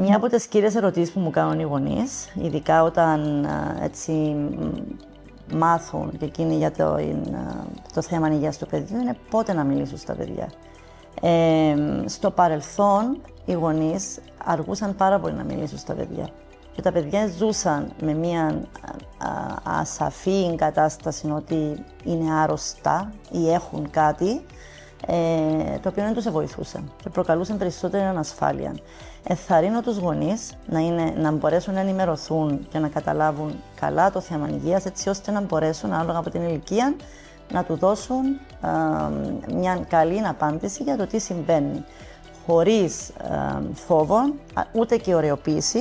Μια από τις κύριες ερωτήσεις που μου κάνουν οι γονείς, ειδικά όταν έτσι μάθουν και εκείνοι για το θέμα υγείας του παιδιού, είναι πότε να μιλήσουν στα παιδιά. Στο παρελθόν, οι γονείς αργούσαν πάρα πολύ να μιλήσουν στα παιδιά. Και τα παιδιά ζούσαν με μια ασαφή κατάσταση ότι είναι άρρωστα ή έχουν κάτι, το οποίο δεν τους βοηθούσε και προκαλούσε περισσότερη ανασφάλεια. Ενθαρρύνω τους γονείς να μπορέσουν να ενημερωθούν και να καταλάβουν καλά το θέμα υγείας, έτσι ώστε να μπορέσουν, ανάλογα από την ηλικία, να του δώσουν μια καλή απάντηση για το τι συμβαίνει, χωρίς φόβο, ούτε και ωρεοποίηση,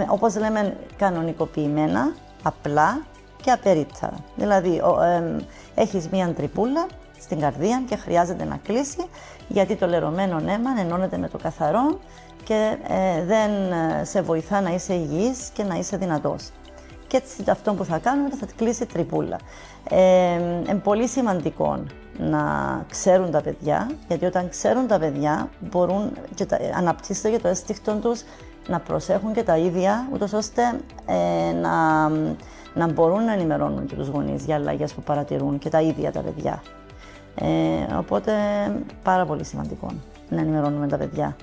όπως λέμε κανονικοποιημένα, απλά και απερίτα. Δηλαδή, έχεις μια τρυπούλα στην καρδία και χρειάζεται να κλείσει, γιατί το λερωμένο αίμα ενώνεται με το καθαρό και δεν σε βοηθά να είσαι υγιής και να είσαι δυνατός. Και έτσι αυτό που θα κάνουμε θα κλείσει τρυπούλα. Είναι πολύ σημαντικό να ξέρουν τα παιδιά, γιατί όταν ξέρουν τα παιδιά μπορούν και αναπτύσσεται και το αίσθηκτο τους να προσέχουν και τα ίδια, ούτως ώστε να μπορούν να ενημερώνουν και τους γονείς για αλλαγές που παρατηρούν και τα ίδια τα παιδιά. Οπότε πάρα πολύ σημαντικό να ενημερώνουμε τα παιδιά.